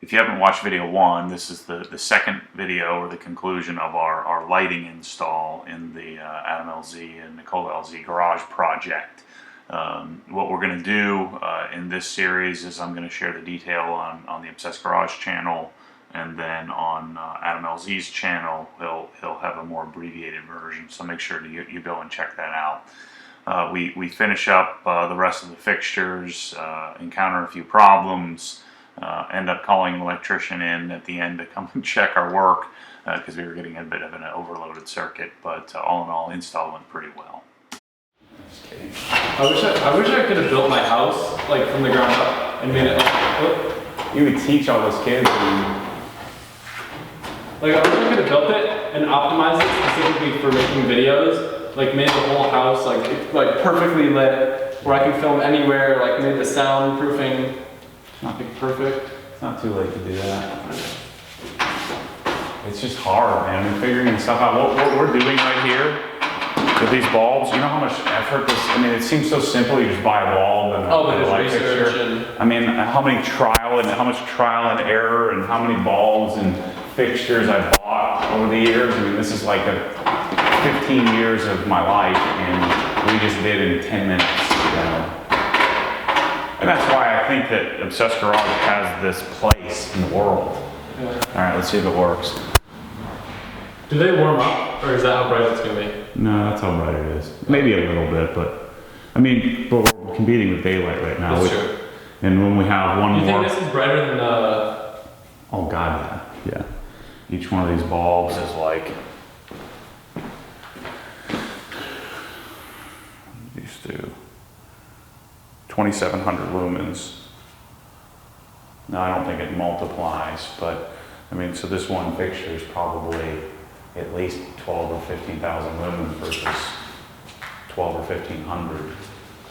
If you haven't watched video 1, this is the second video or the conclusion of our lighting install in the Adam LZ and Nicole LZ garage project. What we're going to do in this series is I'm going to share the detail on the Obsessed Garage channel, and then on Adam LZ's channel he'll have a more abbreviated version, so make sure you go and check that out. We finish up the rest of the fixtures, encounter a few problems, end up calling an electrician in at the end to come and check our work because we were getting a bit of an overloaded circuit, but all in all, install went pretty well. I wish I could have built my house like from the ground up and made it like, you would teach all those kids. Like I wish I could have built it and optimized it specifically for making videos. Like made the whole house like perfectly lit, where I can film anywhere. Like made the soundproofing not perfect. It's not too late to do that. It's just hard, man. We're figuring stuff out. What we're doing right here with these bulbs, you know how much effort this, I mean, it seems so simple. You just buy a bulb and a light fixture. I mean, how much trial and error and how many bulbs and fixtures I bought over the years. I mean, this is like 15 years of my life, and we just did it in 10 minutes, you know? And that's why I think that Obsessed Garage has this place in the world. Yeah. All right, let's see if it works. Do they warm up, or is that how bright it's going to be? No, that's how bright it is. Maybe a little bit, but I mean, but we're competing with daylight right now. That's true. And when we have one more... Do you think this is brighter than Oh God, yeah. Each one of these bulbs is like... These two. 2,700 lumens. No, I don't think it multiplies, but I mean, so this one fixture is probably at least 12 or 15,000 lumens versus 12 or 1,500.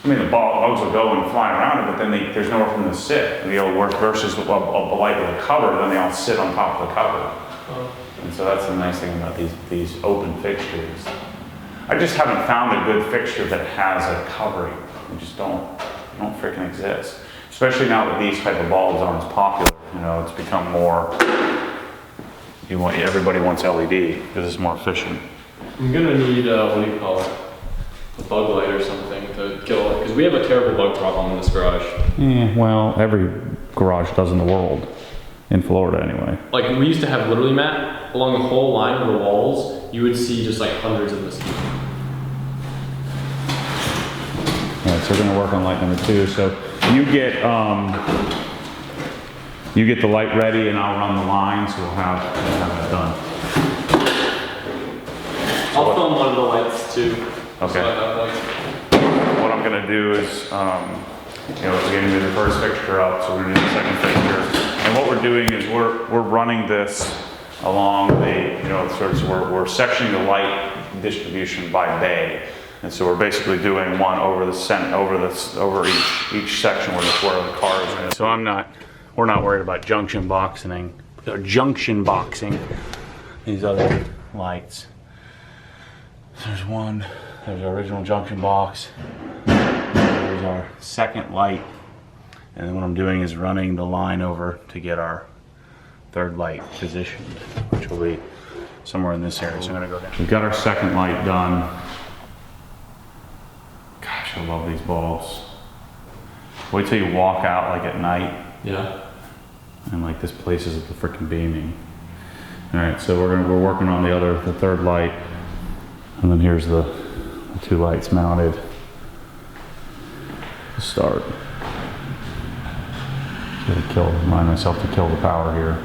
I mean, the bulbs will go and fly around it, but then there's nowhere for them to sit. They'll work versus a light with a cover, then they all sit on top of the cover. Oh. And so that's the nice thing about these open fixtures. I just haven't found a good fixture that has a covering. They just don't freaking exist. Especially now that these type of bulbs aren't as popular. You know, it's become more, everybody wants LED because it's more efficient. I'm gonna need, what do you call it? A bug light or something to kill it, because we have a terrible bug problem in this garage. Yeah, well, every garage does in the world. In Florida anyway. Like we used to have literally, Matt, along the whole line of the walls, you would see just like hundreds of mosquitoes. Alright, so we're gonna work on light number 2. So you get the light ready and I'll run the line, so we'll have that done. I'll film one of the lights too. Okay. So what I'm gonna do is, you know, we're gonna do the first fixture up, so we're gonna do the second fixture. And what we're doing is we're running this along the, you know, sort of, we're sectioning the light distribution by bay. And so we're basically doing one over each section where the cars are. So we're not worried about junction boxing these other lights. There's one, there's our original junction box. There's our second light. And then what I'm doing is running the line over to get our third light positioned, which will be somewhere in this area. So I'm gonna go down. We've got our second light done. Gosh, I love these bulbs. Wait till you walk out like at night. yeah. And like this place is freaking beaming. All right, so we're working on the third light. And then here's the 2 lights mounted to start. Remind myself to kill the power here.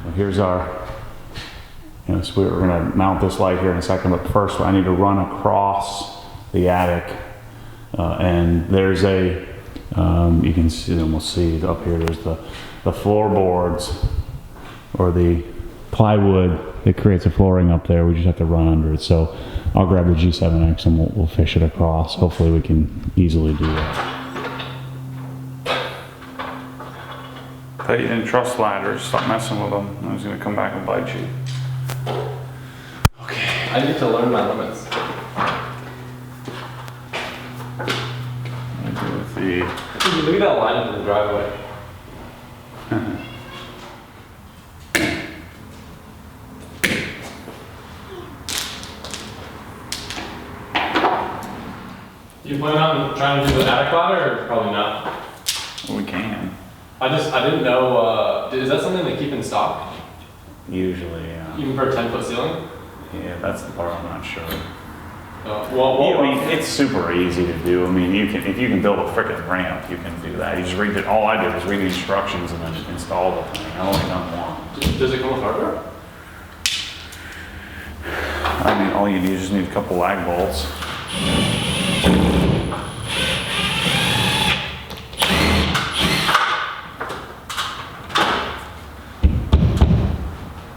Well, here's our, you know, so we're gonna mount this light here in a second, but first I need to run across the attic. And there's you can see, almost see up here, there's the floorboards or the plywood that creates a flooring up there. We just have to run under it. So I'll grab the G7X and we'll fish it across. Hopefully we can easily do that. But you didn't trust ladders, stop messing with them. I was gonna come back and bite you. Okay. I need to learn my limits. Look at that line in the driveway. Do you plan on trying to do the attic ladder or probably not? We can. I didn't know, is that something they keep in stock? Usually, yeah. Even for a 10-foot ceiling? Yeah, that's the part I'm not sure. Well, I mean, it's super easy to do. I mean, if you can build a frickin' ramp, you can do that. You just read it. All I did was read the instructions and then install the thing. I only done one. does it come with hardware? I mean, all you need is just need a couple lag bolts.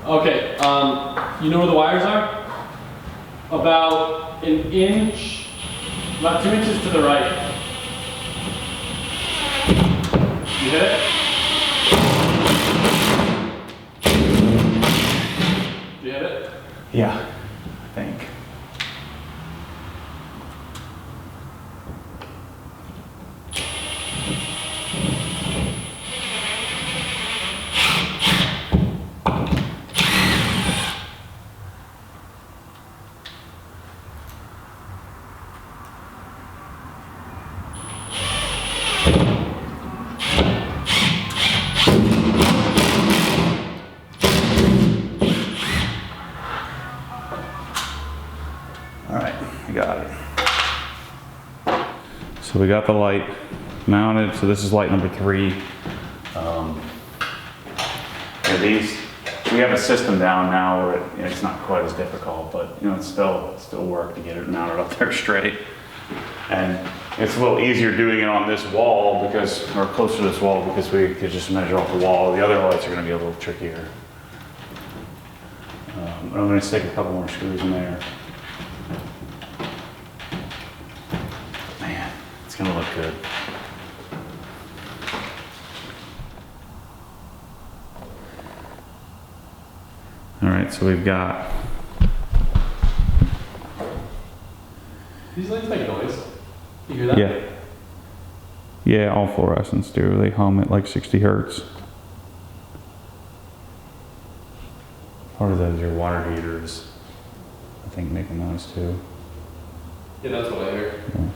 Okay, you know where the wires are? About an inch, about 2 inches to the right. You hit it? Did you hit it? Yeah, I think. So we got the light mounted. So this is light number 3. These, we have a system down now where it's not quite as difficult, but it's still work to get it mounted up there straight. And it's a little easier doing it on this wall or closer to this wall because we could just measure off the wall. The other lights are going to be a little trickier. I'm going to stick a couple more screws in there. Man, it's going to look good. All right, so we've got. These lights make noise. You hear that? Yeah. Yeah, all fluorescents do. They hum at like 60 hertz. Part of that is your water heaters, I think, making noise too. Yeah, that's what I hear. Yeah.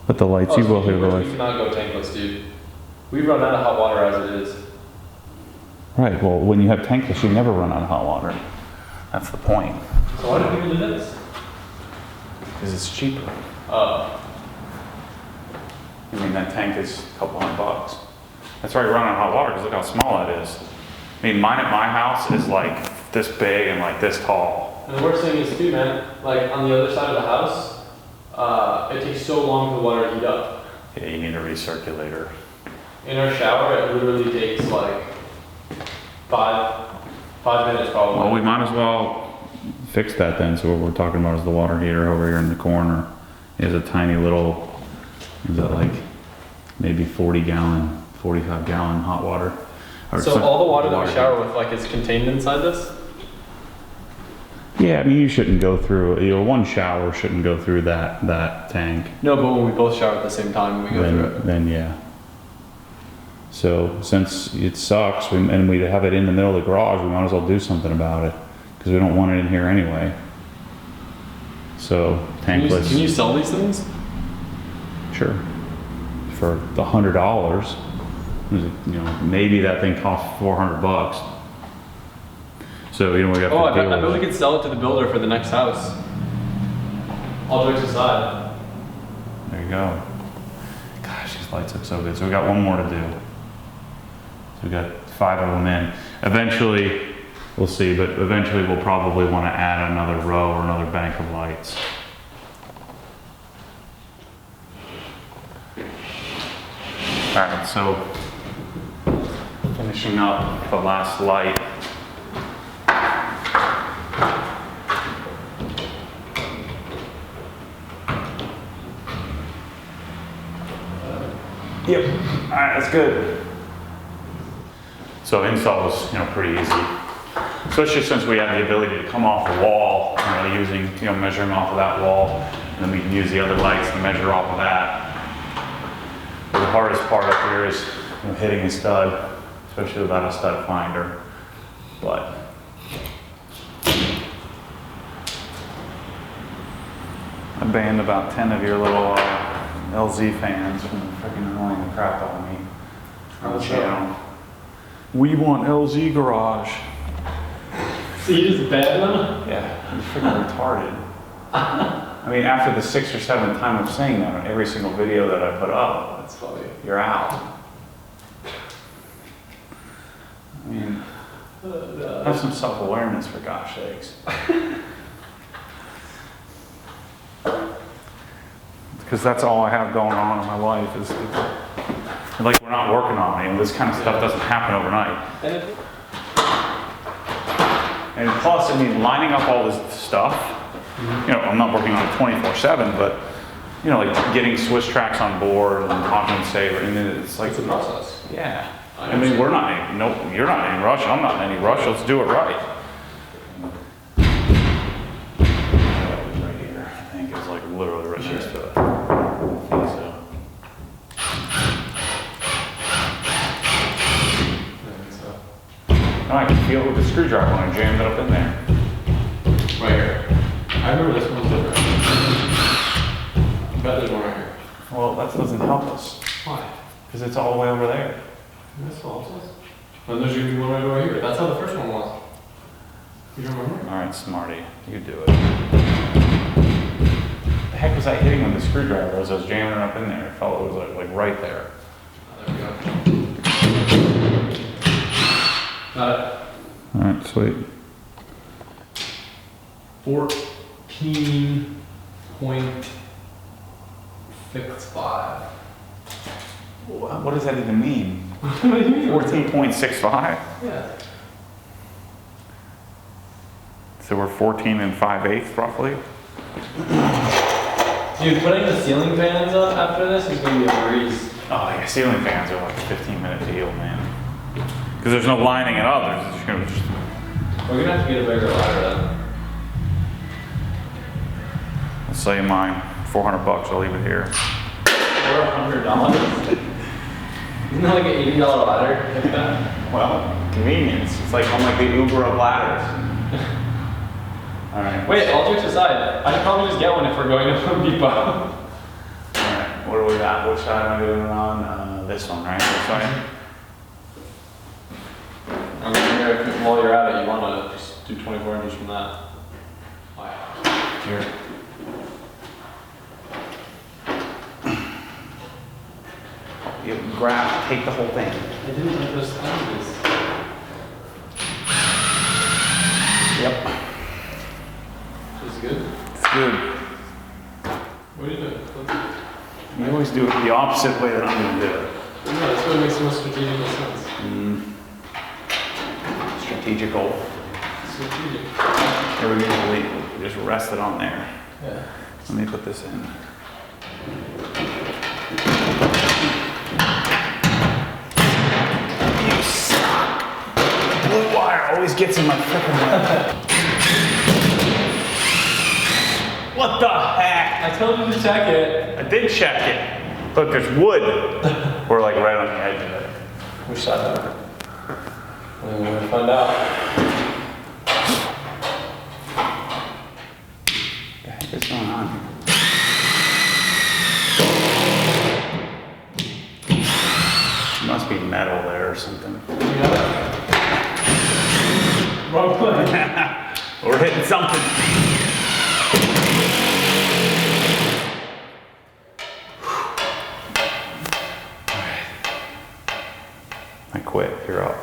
But the lights, you will hear the We lights. cannot go tankless, dude. We run out of hot water as it is. Right, well, when you have tankless, you never run out of hot water. That's the point. So why do people do this? Because it's cheaper. Oh. I mean, that tank is a couple $100. That's why you run out of hot water, because look how small that is. I mean, mine at my house is like this big and like this tall. And the worst thing is too, man, like on the other side of the house, it takes so long for the water to heat up. Yeah, you need a recirculator. In our shower, it literally takes like five minutes probably. Well, we might as well fix that then. So what we're talking about is the water heater over here in the corner. It has a tiny little, is it like maybe 45 gallon hot water. So all the water that we shower with like is contained inside this? Yeah, I mean you shouldn't go through, one shower shouldn't go through that tank. No, but when we both shower at the same time, we go through it. Then yeah. So since it sucks, and we have it in the middle of the garage, we might as well do something about it because we don't want it in here anyway. So tankless. Can you sell these things? Sure. For the $100, maybe that thing costs $400. So we got. Oh, I bet we could sell it to the builder for the next house. All jokes aside. There you go. Gosh, these lights look so good. So we got one more to do. So we got 5 of them in. Eventually, we'll see, but eventually we'll probably want to add another row or another bank of lights. All right, so finishing up the last light. Yep. All right, that's good. So install was, pretty easy, especially since we have the ability to come off the wall, using, measuring off of that wall, and then we can use the other lights to measure off of that. But the hardest part up here is hitting a stud, especially without a stud finder. But I banned about 10 of your little LZ fans from freaking annoying the crap out of me on the channel. We want LZ Garage. So you just banned them? Yeah, you're freaking retarded. I mean, after the 6th or 7th time of saying that on every single video that I put up, That's funny. you're out. I mean, have some self-awareness, for gosh sakes. Because that's all I have going on in my life is like we're not working on it. This kind of stuff doesn't happen overnight. And plus, I mean, lining up all this stuff, you know, I'm not working on it 24/7, but you know, like getting Swiss tracks on board and talking and say, I mean, it's like It's a process. Yeah. I mean, we're not in, no, you're not in any rush. I'm not in any rush. Let's do it right. Right here, I think it's like literally right next to it. I think so. No, I can feel it with the screwdriver when I jammed it up in there. Right here. I remember this one's different. I bet there's one right here. Well, that doesn't help us Why? because it's all the way over there. That's all it says. And there's gonna be one right over here. That's how the first one was. You don't remember? All right, smarty, you do it. The heck was I hitting with the screwdriver as I was jamming it up in there? It felt it was like right there. Oh, there we go. Got it. All right, sweet. 14.65. What does that even mean? What do you mean? 14.65? Yeah. So we're 14 and 5/8 roughly? Dude, putting the ceiling fans up after this is gonna be a breeze. Oh yeah, ceiling fans are like a 15-minute deal, man. Because there's no lining it up. There's just gonna just... We're gonna have to get a bigger ladder then. Let's say mine, $400. I'll leave it here. $400? Isn't that like an $80 ladder? Like that? Well, convenience. It's like I'm like the Uber of ladders. All right. Wait, all jokes aside, I should probably just get one if we're going to Home Depot. All right. What do we got? Which side am I doing it on? This one, right? This side. I'm gonna, while you're at it, you wanna just do 24 inches from that. Wow. Here. You grab, take the whole thing. I didn't understand this. Yep. Is it good? It's good. What are you doing? You always do it the opposite way that I'm going to do it. No, that's what makes the most strategical sense. Strategical. Strategic. Here we usually just rest it on there. Yeah. Let me put this in. You suck. Blue wire always gets in my frickin' way. What the heck? I told you to check it. I did check it. Look, there's wood. We're like right on the edge of it. Which side of it? We're gonna find out. What the heck is going on here? Must be metal there or something. You got it? Wrong way. We're hitting something. I quit. You're up.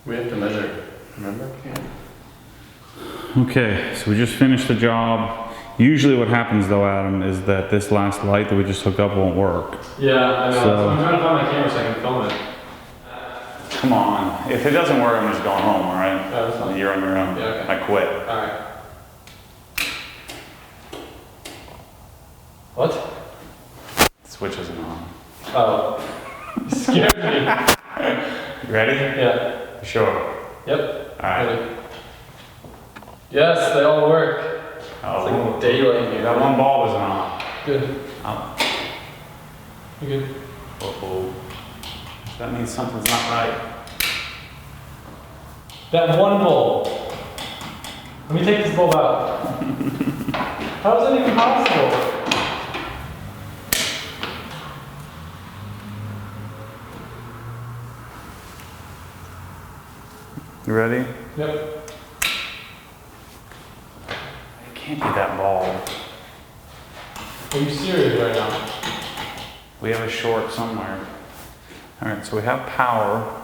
We have to measure. Remember? Okay, so we just finished the job. Usually what happens though, Adam, is that this last light that we just hooked up won't work. Yeah, I know. So- I'm trying to find my camera so I can film it. Come on. If it doesn't work, I'm just going home, all right? Yeah, that's fine. You're on your own. Yeah, okay. I quit. Alright. What? Switch isn't on. Oh. You scared me. You ready? Yeah. Sure. Yep. All right. Ready. Yes, they all work. Oh, It's like daylight here. that one bulb isn't on. Good. Oh. You good? Uh-oh. That means something's not right. That one bulb. Let me take this bulb out. How is that even possible? You ready? Yep. It can't be that bald. Are you serious right now? We have a short somewhere. All right, so we have power.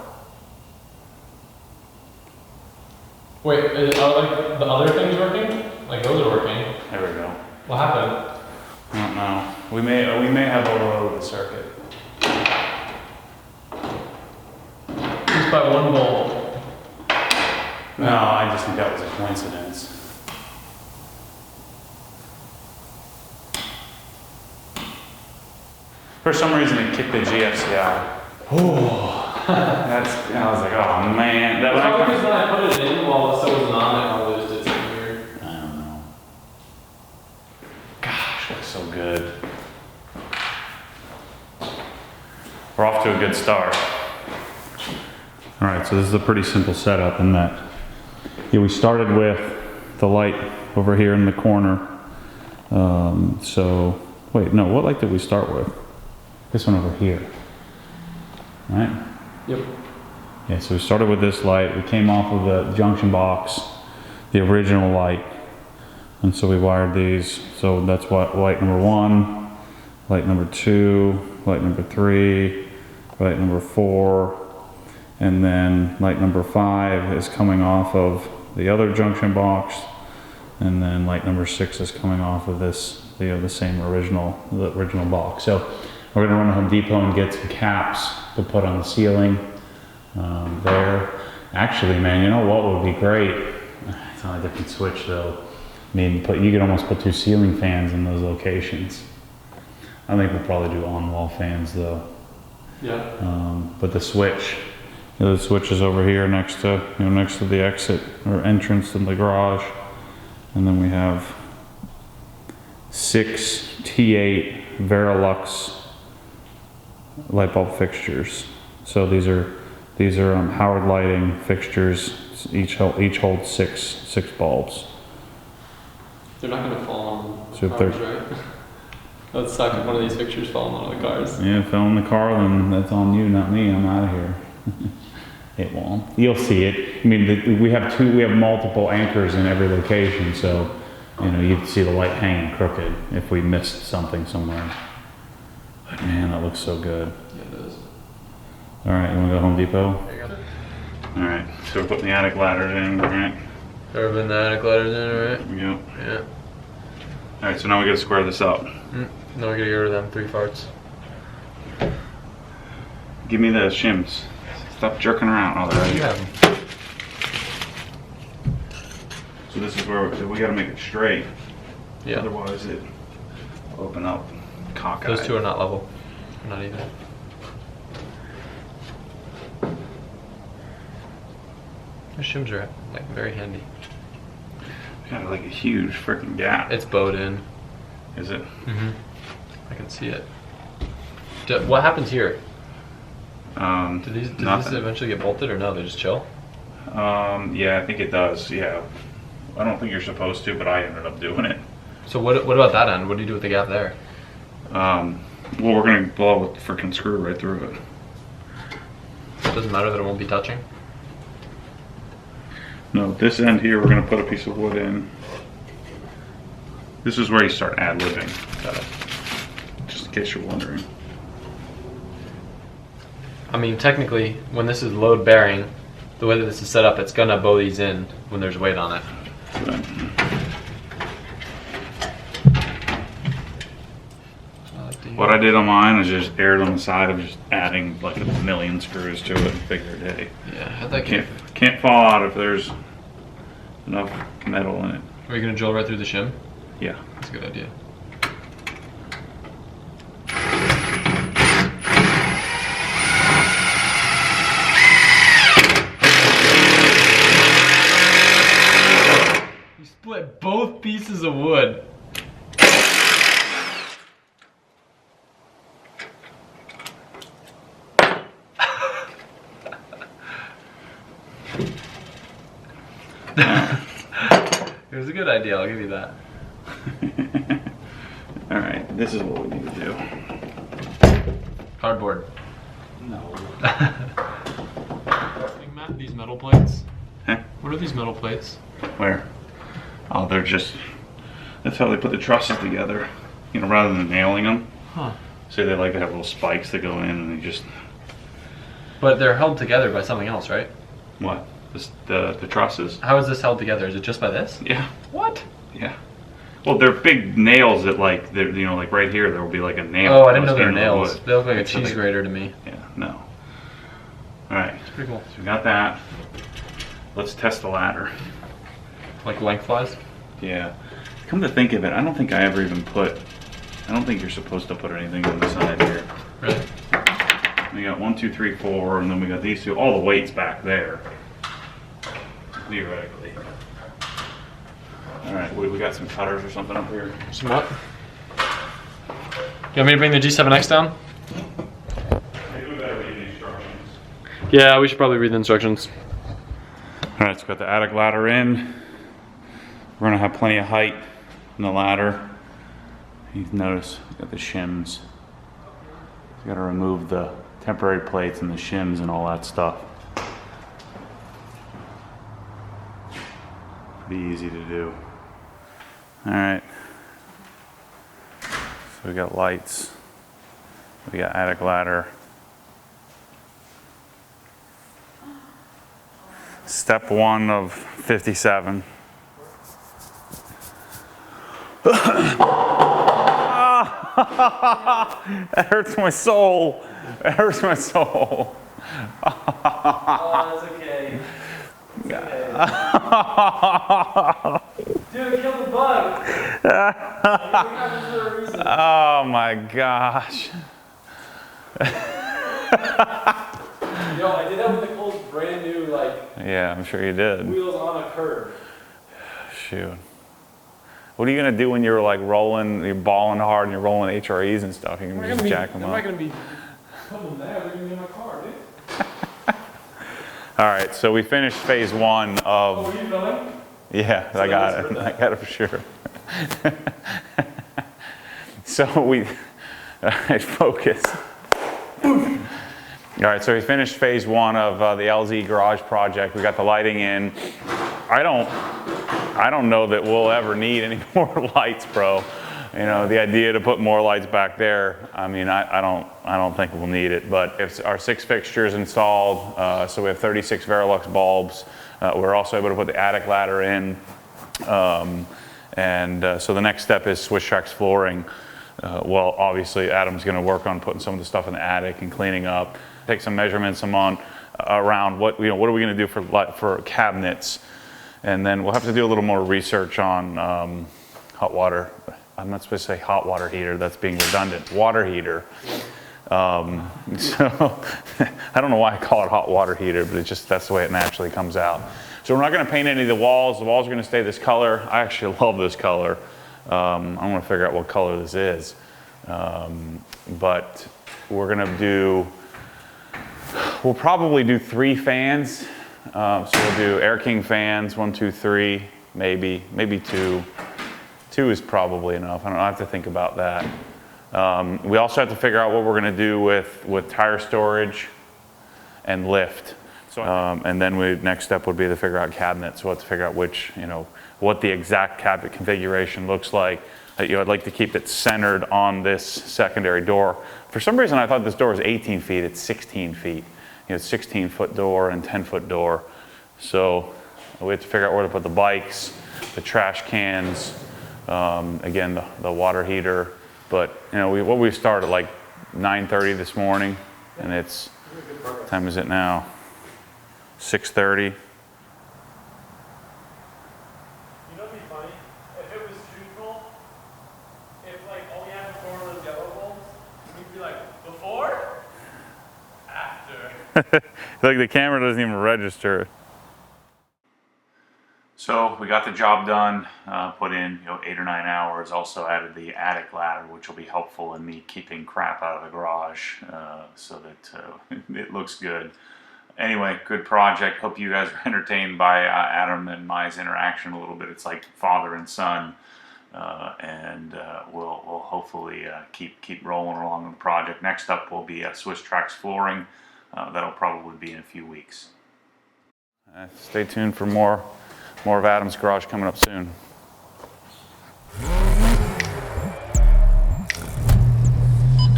Wait, are like the other things working? Like those are working. There we go. What happened? I don't know. We may have overloaded the circuit. Just by one volt. No, I just think that was a coincidence. For some reason, it kicked the GFC out. Oh, I was like, oh man. That was Probably because when I put it in while the stove wasn't on, it probably just did something weird. I don't know. Gosh, looks so good. We're off to a good start. All right, so this is a pretty simple setup in that we started with the light over here in the corner. So, wait, no, what light did we start with? This one over here, right? Yep. Yeah, so we started with this light. We came off of the junction box, the original light. And so we wired these. So that's what light number 1, light number 2, light number 3, light number 4, and then light number 5 is coming off of the other junction box, and then light number 6 is coming off of this, the same original box. So we're gonna run to Home Depot and get some caps to put on the ceiling there. Actually, man, you know what would be great? It's on a different switch though. I mean, you could almost put 2 ceiling fans in those locations. I think we'll probably do on-wall fans though. Yeah. But the switch, the switch is over here next to the exit or entrance in the garage, and then we have 6 T8 Verilux light bulb fixtures. So these are Howard lighting fixtures. Each holds six bulbs. They're not going to fall on the So if cars, right? That would suck if one of these fixtures fall on one of the cars. Yeah, if it fell in the car, then that's on you, not me. I'm out of here. It won't. You'll see it. I mean, we have multiple anchors in every location, so you'd see the light hanging crooked if we missed something somewhere. But man, that looks so good. Yeah, it does. All right, you want to go to Home Depot? There you go. All right, so we're putting the attic ladders in, right? Ever been the attic ladders in, right? Yep. Yeah. All right, so now we got to square this up. Now we gotta get rid of them 3 farts. Give me the shims. Stop jerking around. Oh, there you go. So this is where we got to make it straight. Yeah. Otherwise, it will open up cockeyed. Those 2 are not level. They're not even. The shims are like very handy. Got like a huge freaking gap. It's bowed in. Is it? Mm-hmm. I can see it. What happens here? Do these eventually get bolted or no? They just chill? Yeah, I think it does. Yeah. I don't think you're supposed to, but I ended up doing it. So what about that end? What do you do with the gap there? Well, we're gonna blow a freaking screw right through it. It doesn't matter that it won't be touching? No, this end here, we're gonna put a piece of wood in. This is where you start ad-libbing. Just in case you're wondering. I mean, technically, when this is load bearing, the way that this is set up, it's gonna bow these in when there's weight on it. But, what I did on mine is just erred on the side of just adding like a million screws to it and figured, hey, Yeah, that can't fall out if there's enough metal in it. Are you gonna drill right through the shim? Yeah. That's a good idea. You split both pieces of wood. It was a good idea, I'll give you that. All right, this is what we need to do. Cardboard. No. Matt, these metal plates. Huh? What are these metal plates? Where? Oh, they're just, that's how they put the trusses together, you know, rather than nailing them. Huh. So they like to have little spikes that go in and they just... But they're held together by something else, right? What? The trusses? How is this held together? Is it just by this? Yeah. What? Yeah. Well, they're big nails that like, they're, you know, like right here there will be like a nail. Oh, I didn't know they were into the nails. wood. They look like a So cheese they- grater to me. Yeah, no. All right, It's pretty cool. so we got that. Let's test the ladder. Like lengthwise? Yeah. Come to think of it, I don't think I ever even put, I don't think you're supposed to put anything on the side here. Really? We got 1, 2, 3, 4, and then we got these two. All the weight's back there, theoretically. All right, we got some cutters or something up here. Some what? You want me to bring the G7X down? Maybe we better read the instructions. Yeah, we should probably read the instructions. All right, so we got the attic ladder in. We're gonna have plenty of height in the ladder. You notice, we got the shims. You gotta remove the temporary plates and the shims and all that stuff. Pretty easy to do. All right. So we got lights. We got attic ladder. Step 1 of 57. That hurts my soul. It hurts my soul. Oh, that's okay. Dude, kill the bug. Oh my gosh. Yo, I did that with Nicole's brand new, like, Yeah, I'm sure you did. wheels on a curb. Shoot. What are you gonna do when you're like rolling, you're balling hard and you're rolling HREs and stuff? You can just jack them I'm up. not gonna be putting them there. They're gonna be in my car, dude. All right, so we finished phase 1 Oh, of. were you filming? Yeah, I got it. I got it for sure. So we, all right, focus. All right, so we finished phase 1 of the LZ garage project. We got the lighting in. I don't know that we'll ever need any more lights, bro. You know, the idea to put more lights back there, I mean, I don't think we'll need it, but it's our 6 fixtures installed, so we have 36 Verilux bulbs. We're also able to put the attic ladder in. So the next step is Swiss Tracks flooring. Well, obviously Adam's gonna work on putting some of the stuff in the attic and cleaning up, take some measurements around what are we gonna do for cabinets. And then we'll have to do a little more research on hot water. I'm not supposed to say hot water heater, that's being redundant. Water heater. So I don't know why I call it hot water heater, but that's the way it naturally comes out. So we're not gonna paint any of the walls. The walls are gonna stay this color. I actually love this color. I wanna figure out what color this is. But we'll probably do 3 fans. So we'll do Air King fans, 1, 2, 3, maybe 2. 2 is probably enough. I have to think about that. We also have to figure out what we're gonna do with tire storage and lift. So, and then next step would be to figure out cabinets. We'll have to figure out what the exact cabinet configuration looks like. I'd like to keep it centered on this secondary door. For some reason, I thought this door was 18 feet, it's 16 feet. You know, 16-foot door and 10-foot door. So we have to figure out where to put the bikes, the trash cans, again, the water heater. But you know, we started at like 9:30 this morning, and what time is it now? 6:30. You know what'd be funny? If it was truthful, if like all we had before was yellow bulbs, we'd be like, before? After. Like the camera doesn't even register. So we got the job done, put in 8 or 9 hours. Also added the attic ladder, which will be helpful in me keeping crap out of the garage so that it looks good. Anyway, good project. Hope you guys were entertained by Adam and Mai's interaction a little bit. It's like father and son. and we'll hopefully keep rolling along with the project. Next up will be Swiss Trax flooring. That'll probably be in a few weeks. Stay tuned for more of Adam's garage coming up soon.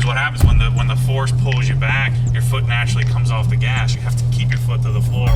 What happens when the force pulls you back, your foot naturally comes off the gas. You have to keep your foot to the floor.